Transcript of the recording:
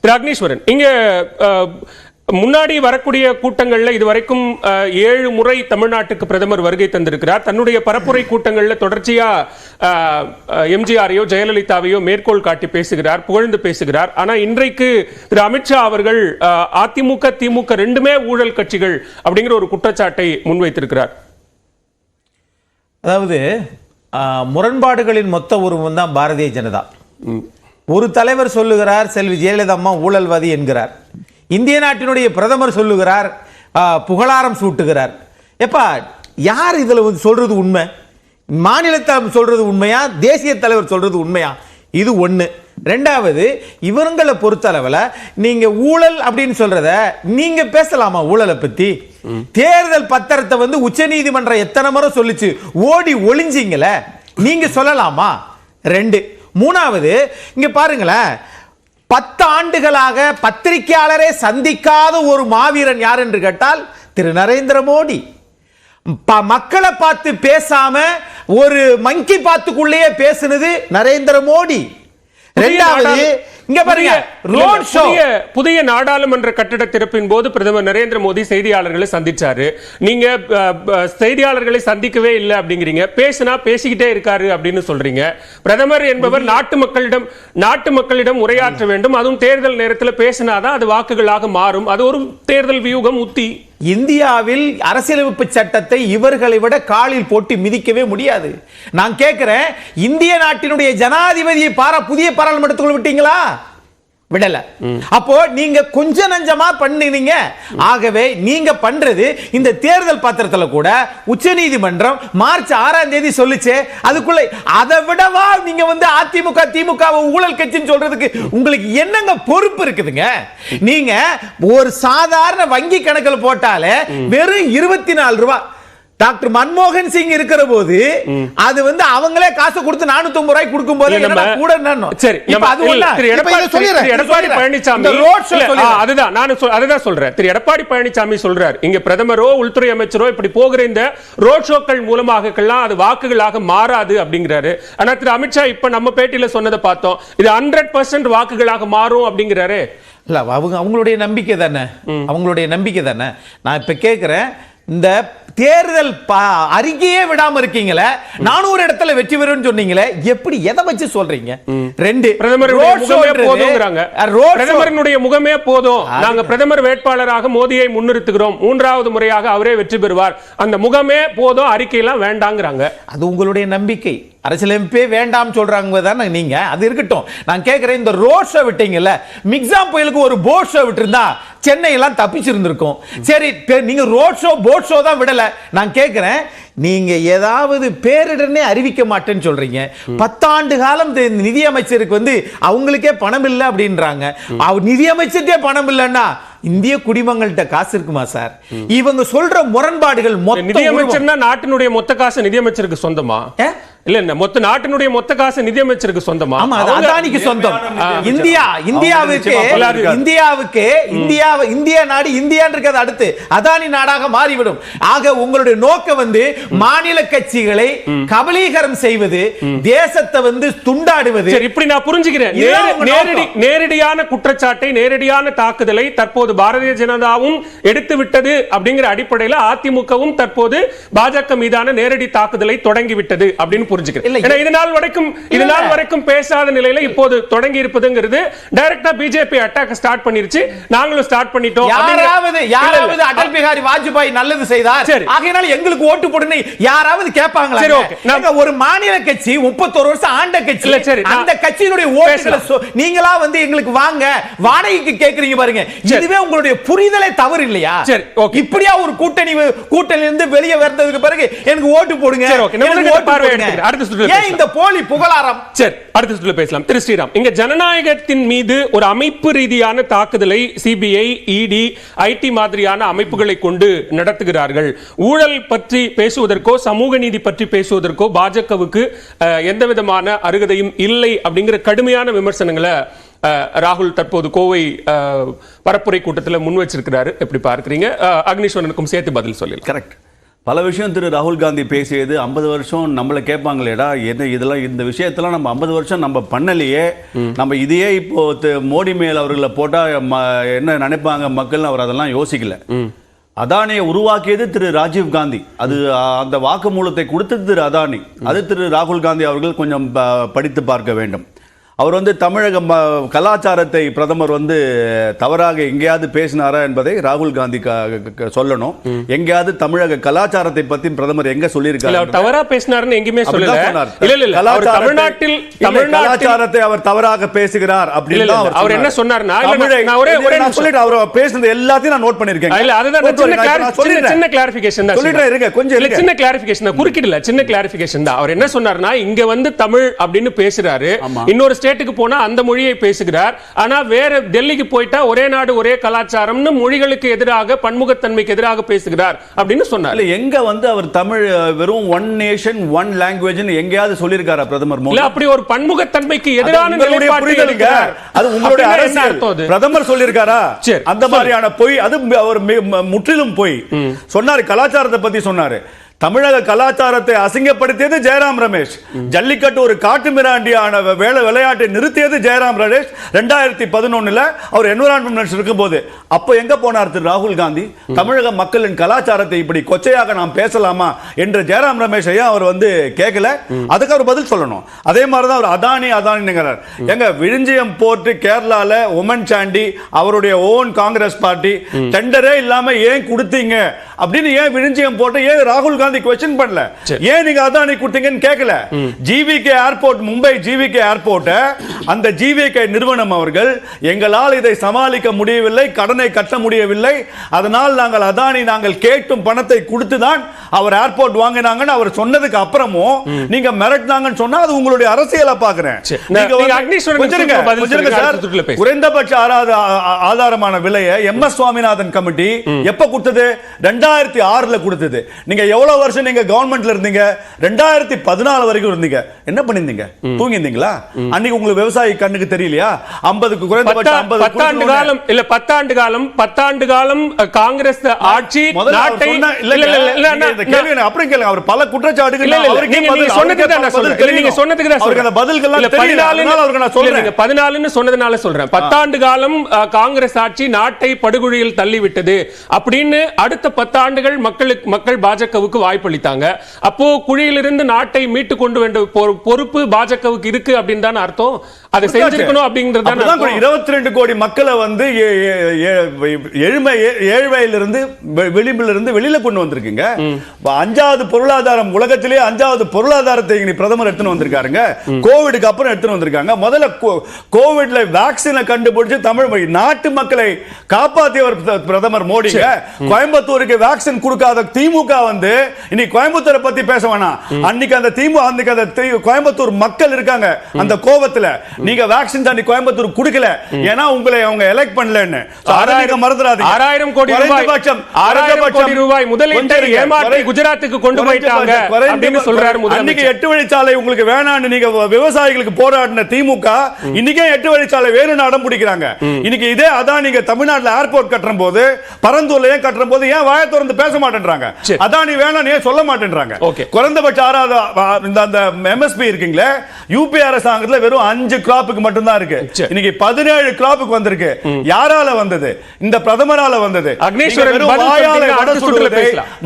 திரு அக்னீஸ்வரன், இங்க முன்னாடி வரக்கூடிய கூட்டங்கள்ல இதுவரைக்கும் 7 முறை தமிழ்நாட்டுக்கு பிரதமர் வருகை தந்திருக்கிறார். தன்னுடைய பரப்புரை கூட்டங்கள்ல தொடர்ச்சியா எம்ஜிஆரையோ ஜெயலலிதாவையோ மேற்கோள் காட்டி பேசுகிறார், புகழ்ந்து பேசுகிறார். ஆனா இன்றைக்கு திரு அமித்ஷா அவர்கள் அதிமுக திமுக ரெண்டுமே ஊழல் கட்சிகள் அப்படிங்கிற ஒரு குற்றச்சாட்டை முன்வைத்திருக்கிறார். அதாவது முரண்பாடுகளின் மொத்த உருவம் தான் பாரதிய ஜனதா. ஒரு தலைவர் சொல்லுகிறார் செல்வி ஜெயலலிதா அம்மா ஊழல்வாதி என்கிறார். இந்திய நாட்டினுடைய பிரதமர் சொல்லுகிறார், புகழாரம் சூட்டுகிறார். எப்பா யார் இதுல சொல்றது உண்மை? மாநிலத்தை சொல்றது உண்மையா, தேசிய தலைவர் சொல்றது உண்மையா? இது ஒண்ணு. ரெண்டாவது, இவங்களை பொறுத்தளவுல நீங்க ஊழல் அப்படின்னு சொல்றத நீங்க பேசலாமா? ஊழலை பத்தி தேர்தல் பத்திரத்தை உச்ச நீதிமன்றம் எத்தனை முறை சொல்லிச்சு, ஓடி ஒளிஞ்சிங்கள, நீங்க சொல்லலாமா? ரெண்டு. மூணாவது, இங்க பாருங்களேன், 10 ஆண்டுகளாக பத்திரிகையாளரை சந்திக்காத ஒரு மாவீரன் யார் என்று கேட்டால் திரு நரேந்திர மோடி. மக்களை பார்த்து பேசாம ஒரு மங்கி பாத்துக்குள்ளேயே பேசுனது நரேந்திர மோடி. இரண்டாவது, இங்க பாருங்க, ரோட் ஷோ. புதிய நாடாளுமன்ற கட்டட திறப்பின் போது பிரதமர் நரேந்திர மோடி செய்தியாளர்களை சந்திச்சாரு. நீங்க செய்தியாளர்களை சந்திக்கவே இல்லை அப்படிங்கிறீங்க, பேசினா பேசிக்கிட்டே இருக்காரு அப்படின்னு சொல்றீங்க. பிரதமர் என்பவர் நாட்டு மக்களிடம் உரையாற்ற வேண்டும். அதுவும் தேர்தல் நேரத்தில் பேசினாதான் அது வாக்குகளாக மாறும். அது ஒரு தேர்தல் வியூகம், உத்தி. இந்தியாவில் அரசியலமைப்பு சட்டத்தை இவர்களை விட காலில் போட்டு மிதிக்கவே முடியாது. நான் கேட்கிறேன், இந்திய நாட்டினுடைய ஜனாதிபதியை புதிய பாராளுமன்றத்துக்குள் விட்டீங்களா? விடல. அப்போ நீங்க கொஞ்ச நஞ்சமா பண்ணீங்க. ஆகவே நீங்க பண்றது இந்த தேர்தல் பத்திரத்துல கூட உச்சநீதிமன்றம் மார்ச் 6ஆம் தேதி சொல்லுச்சு. அதுக்குள்ள அதை விடவா நீங்க அதிமுக திமுக ஊழல் கட்சின்னு சொல்றதுக்கு உங்களுக்கு என்னங்க பொறுப்பு இருக்குதுங்க? நீங்க ஒரு சாதாரண வங்கி கணக்கில் போட்டாலே வெறும் 24 ரூபாய். டாக்டர் மன்மோகன் சிங் இருக்கிற போது அது அவங்களே காசு கொடுத்து 450 ரூபாய் கொடுக்கும் போது கூட சரி, எடப்பாடி பழனிசாமி அதுதான் சொல்றேன். திரு எடப்பாடி பழனிசாமி சொல்றார், இங்க பிரதமரோ உள்துறை அமைச்சரோ இப்படி போகிற இந்த ரோட் ஷோக்கள் மூலமாக அது வாக்குகளாக மாறாது அப்படிங்கிறாரு. ஆனா திரு அமித்ஷா இப்ப நம்ம பேட்டியில சொன்னதை பார்த்தோம், இது 100% வாக்குகளாக மாறும் அப்படிங்கிறாரு. இல்ல, அவங்களுடைய நம்பிக்கை தானே, அவங்களுடைய நம்பிக்கை தானே. நான் இப்ப கேட்கிறேன், இந்த தேர்தல் அறிக்கையே விடாம இருக்கீங்களே, 400 இடத்துல வெற்றி பெறும் சொன்னீங்களே, எப்படி எதை வச்சு சொல்றீங்க? ரெண்டு, பிரதமருடைய முகமே போதும், நாங்க பிரதமர் வேட்பாளராக மோடியை முன்னிறுத்துகிறோம், 3வது முறையாக அவரே வெற்றி பெறுவார், அந்த முகமே போதும், அறிக்கையெல்லாம் வேண்டாங்கிறாங்க. அது உங்களுடைய நம்பிக்கை. அரசியலமைப்பே வேண்டாம் சொல்றாங்க தானே நீங்க. அது இருக்கட்டும். நான் கேட்கிறேன், இந்த ரோட் ஷோ விட்டீங்கல்ல, மிக்ஸாம் புயலுக்கு ஒரு போட் ஷோ விட்டுருந்தா சென்னை எல்லாம் தப்பிச்சிருந்திருக்கும். சரி, நீங்க ரோட் ஷோ போட் ஷோ தான் விடல. நான் கேட்கிறேன், நீங்க ஏதாவது பேரிடர்னே அறிவிக்க மாட்டேன்னு சொல்றீங்க. 10 ஆண்டு காலம் நிதியமைச்சருக்கு அவங்களுக்கே பணம் இல்லை அப்படின்றாங்க. நிதியமைச்சருக்கே பணம் இல்லைன்னா இந்திய குடிமக்கள்கிட்ட காசு இருக்குமா சார்? இவங்க சொல்ற முரண்பாடுகள். நிதியமைச்சர்னா நாட்டினுடைய மொத்த காசு நிதியமைச்சருக்கு சொந்தமா? இல்ல, மொத்த நாட்டினுடைய மொத்த காசு நிதியமைச்சருக்கு சொந்தமா? ஆமா, அது அதானிக்கு சொந்தம். இந்தியா நாடு இந்தியான்றது அடுத்து அதானி நாடாக மாறிவிடும். ஆக உங்களுடைய நோக்கம் மாநில கட்சிகளை கபலீகரம் செய்வது, தேசத்தை துண்டாடுவது. இப்படி நான் புரிஞ்சுக்கிறேன். நேரடியான குற்றச்சாட்டை, நேரடியான தாக்குதலை தற்போது பாரதிய ஜனதாவும் எடுத்து விட்டது அப்படிங்கிற அடிப்படையில் அதிமுகவும் தற்போது பாஜக மீதான நேரடி தாக்குதலை தொடங்கிவிட்டது அப்படின்னு புரிஞ்சுக்கிறேன். இதனால் வரைக்கும் பேசாத நிலையில இப்போது தொடங்கி இருப்பதுங்கிறது டைரக்டா பிஜேபி அட்டாக் ஸ்டார்ட் பண்ணிருச்சு. நாங்களும் ஸ்டார்ட் பண்ணிட்டோம். யாராவது அடல் பிஹாரி வாஜ்பாய் நல்லது செய்தார், ஆகையால எங்களுக்கு ஓட்டு போடுன்னு யாராவது கேட்பாங்களா? ஒரு மாநில கட்சி 31 வருஷம் ஆண்ட கட்சி, அந்த கட்சியினுடைய ஓட்டுகளை நீங்களா எங்களுக்கு வாங்க வாடகைக்கு கேக்குறீங்க பாருங்க. இதுவே உங்களுடைய புரிதலை தவறு இல்லையா? இப்படியா ஒரு கூட்டணியிலிருந்து வெளியே வந்ததுக்கு பிறகு எனக்கு ஓட்டு போடுங்க. இந்த போலி புகழாரம். சரி, அடுத்த சுற்றுல பேசலாம். திரு ஸ்ரீராம், இங்க ஜனநாயகத்தின் மீது ஒரு அமைப்பு ரீதியான தாக்குதலை சிபிஐ, இடி, ஐடி மாதிரியான அமைப்புகளை கொண்டு நடத்துகிறார்கள். ஊழல் பற்றி பேசுவதற்கோ சமூக நீதி பற்றி பேசுவதற்கோ பாஜகவுக்கு எந்த விதமான அருகதையும் இல்லை அப்படிங்கிற கடுமையான விமர்சனங்களை ராகுல் தற்போது கோவை பரப்புரை கூட்டத்தில் முன் வச்சிருக்கிறாரு. எப்படி பார்க்கிறீங்க? அக்னீஸ்வரனுக்கும் சேர்த்து பதில் சொல்லலாம். கரெக்ட். பல விஷயம் திரு ராகுல் காந்தி பேசியது 50 வருஷம் நம்மளை கேட்பாங்களேடா, என்ன இதெல்லாம் இந்த விஷயத்தெல்லாம் நம்ம 50 வருஷம் நம்ம பண்ணலையே, நம்ம இதையே இப்போ மோடி மேல் அவர்களை போட்டா என்ன நினைப்பாங்க மக்கள், அவர் அதெல்லாம் யோசிக்கல. அதானியை உருவாக்கியது திரு ராஜீவ் காந்தி, அது அந்த வாக்குமூலத்தை கொடுத்தது திரு அதானி. அது திரு ராகுல் காந்தி அவர்கள் கொஞ்சம் படித்து பார்க்க வேண்டும். அவர் தமிழக கலாச்சாரத்தை பிரதமர் தவறாக எங்கேயாவது பேசினாரா என்பதை ராகுல் காந்தி சொல்லணும். எங்கேயாவது தமிழக கலாச்சாரத்தை பத்தி பிரதமர் எங்க சொல்லியிருக்காரு? தவறா பேசினார்னு எங்கேயுமே சொல்லல. தமிழ்நாட்டில் கலாச்சாரத்தை அவர் தவறாக பேசுகிறார் அப்படின்னு அவர் என்ன சொன்னார்னா, அவர் பேசுனது எல்லாத்தையும் நான் நோட் பண்ணிருக்கேன். சின்ன கிளாரிஃபிகேஷன் தான் சொல்லிட்டேன், இருங்க கொஞ்சம் சின்ன கிளாரிஃபிகேஷன் தான், குறுக்கிடல, சின்ன கிளாரிஃபிகேஷன் தான். அவர் என்ன சொன்னார்னா, இங்க தமிழ் அப்படின்னு பேசுறாரு, இன்னொரு ஸ்டேட்டுக்கு போனா அந்த மொழியை பேசுகிறார், ஆனா வேற டெல்லிக்கு போயிட்டா ஒரே நாடு ஒரே கலாச்சாரம்னு மொழிகளுக்கு எதிராக பன்முகத்தன்மைக்கு எதிராக பேசுகிறார் அப்படின்னு சொன்னார். எங்க அவர் தமிழ் வெறும் ஒன் நேஷன் ஒன் லாங்குவேஜ் எங்கேயாவது சொல்லியிருக்காரா பிரதமர் மோடி? அப்படி ஒரு பன்முகத்தன்மைக்கு எதிரான நிலைப்பாடு அது உங்களுடைய அரசியல். பிரதமர் சொல்லியிருக்காரா அந்த மாதிரியான பொய்? அது அவர் முற்றிலும் பொய் சொன்னார். கலாச்சாரத்தை பத்தி சொன்னாரு. தமிழக கலாச்சாரத்தை அசிங்கப்படுத்தியது ஜெயராம் ரமேஷ். ஜல்லிக்கட்டு ஒரு காட்டு மிராண்டியான விளையாட்டை நிறுத்தியது ஜெயராம் ரமேஷ் 2011 அவர் என்விரான்மென்ட் மினிஸ்டர் இருக்கும்போது. அப்ப எங்க போனார் திரு ராகுல் காந்தி? தமிழக மக்களின் கலாச்சாரத்தை இப்படி கொச்சையாக நாம் பேசலாமா என்று ஜெயராம் ரமேஷ் ஐயா அவர் கேட்கல. அதுக்கு அவர் பதில் சொல்லணும். அதே மாதிரிதான் அவர் அதானிங்கிறார். எங்க விழுஞ்சியம் போர்ட் கேரளால உமன் சாண்டி அவருடைய ஓன் காங்கிரஸ் பார்ட்டி டெண்டரே இல்லாம ஏன் கொடுத்தீங்க அப்படின்னு ஏன் விழுஞ்சியம் போட்டு ஏன் ராகுல் காந்தி क्वेश्चन பண்ணல? ஏன் நீங்க அதானி கொடுத்தீங்கன்னு கேட்கல. GVK airport, Mumbai GVK airport, அந்த ஜிவிகே நிறுவனம் அவர்கள் எங்களால் இதை சமாளிக்க முடியவில்லை, கடனை கட்ட முடியவில்லை, அதனால் நாங்கள் அதானி நாங்கள் கேட்டும் பணத்தை கொடுத்து தான் அவர் ஏர்போர்ட் வாங்கினாங்கன்னு அவர் சொன்னதுக்கு அப்புறமும் நீங்க மிரட்டினாங்கன்னு சொன்னா அது உங்களுடைய அரசியலை பாக்குறேன். குறைந்தபட்ச ஆதாரமான விலையை எம்.எஸ். சுவாமிநாதன் கமிட்டி எப்ப கொடுத்தது? 2006 கொடுத்தது. நீங்க எவ்வளவு வருஷம் நீங்க கவர்மெண்ட்ல இருந்தீங்க? 2014 வரைக்கும் இருந்தீங்க. என்ன பண்ணிருந்தீங்க? தூங்கிருந்தீங்களா? அன்னைக்கு உங்களுக்கு விவசாயி கண்ணுக்கு தெரியலையா? 50க்கு குறைந்தபட்சம் 50 பத்தாண்டு காலம் இல்ல 10 ஆண்டு காலம் காங்கிரஸ் ஆட்சி நாட்டை இந்த கேள்வி அப்புறம் கேளுங்க. அவர் பல குற்றச்சாட்டுகள் நீங்க சொன்னதுக்கு தான் நான் சொல்றேன். நீங்க சொன்னதுக்கு தான் அவருக்கு அந்த பதில்கள் தெரியல. அதனால அவருக்கு நான் சொல்றேன். 14ன்னு சொன்னதனால சொல்றேன். 10 ஆண்டு காலம் காங்கிரஸ் ஆட்சி நாட்டை படுகொழியில் தள்ளிவிட்டது அப்படின்னு அடுத்த 10 ஆண்டுகள் மக்கள் பாஜகவுக்கு வாய்ப்பளித்தாங்க. அப்போ குழியிலிருந்து நாட்டை மீட்டு கொண்டு வந்த பொறுப்பு பாஜகவுக்கு இருக்கு அப்படின்னு தான் அர்த்தம். அதை செஞ்சிருக்கணும் அப்படிங்கிறது தான். 22 கோடி மக்களை ஏழ்மையிலிருந்து விளிம்பிலிருந்து வெளியில கொண்டு வந்திருக்கீங்க. 5வது பொருளாதாரம் உலகத்திலே 5வது பொருளாதாரத்தை பிரதமர் எடுத்துன்னு வந்திருக்காருங்க. கோவிடுக்கு அப்புறம் எடுத்துன்னு வந்திருக்காங்க. முதல்ல கோவிட்ல வேக்சினை கண்டுபிடிச்சு தமிழ் நாட்டு மக்களை காப்பாற்றியவர் பிரதமர் மோடி. கோயம்புத்தூருக்கு வேக்சின் கொடுக்காத திமுக இன்னைக்கு கோயம்புத்தூரை பத்தி பேச வேணாம். அன்னைக்கு அந்த கோயம்புத்தூர் மக்கள் இருக்காங்க அந்த கோபத்துல நீங்க வேக்சின் அன்னைக்கு கோயம்புத்தூர் கொடுக்கல, ஏன்னா உங்களை அவங்க எலெக்ட் பண்ணலன்னு. 6000 கோடி ரூபாய் முதலீட்டை ஏமாற்றி குஜராத்துக்கு கொண்டு போயிட்டாங்க அப்படின்னு சொல்றாரு முதலமைச்சர். அன்னைக்கு 8 வழிச்சாலை உங்களுக்கு வேணாம்னு நீங்க விவசாயிகளுக்கு போராடின திமுக இன்னைக்கே 8 வழிச்சாலை வேணும்னு அடம் பிடிக்கிறாங்க. இன்னைக்கு இதே அதான் நீங்க தமிழ்நாட்டுல ஏர்போர்ட் கட்டுற போது, பரந்தூர்ல ஏன் கட்டுற போது ஏன் வாயை திறந்து பேச மாட்டேன்றாங்க? அதானி வேணாம் ஏன் சொல்ல மாட்டேன்றாங்க? குறைந்தபட்ச அந்த எம்எஸ்பி இருக்கீங்களே, யூபி அரசாங்கத்துல வெறும் 5 கிராப்புக்கு மட்டும் தான் இருக்கு. இன்னைக்கு 17 கிராப்புக்கு வந்திருக்கு. யாரால வந்தது? இந்த பிரதமரால வந்தது. அக்னேஸ்வரன்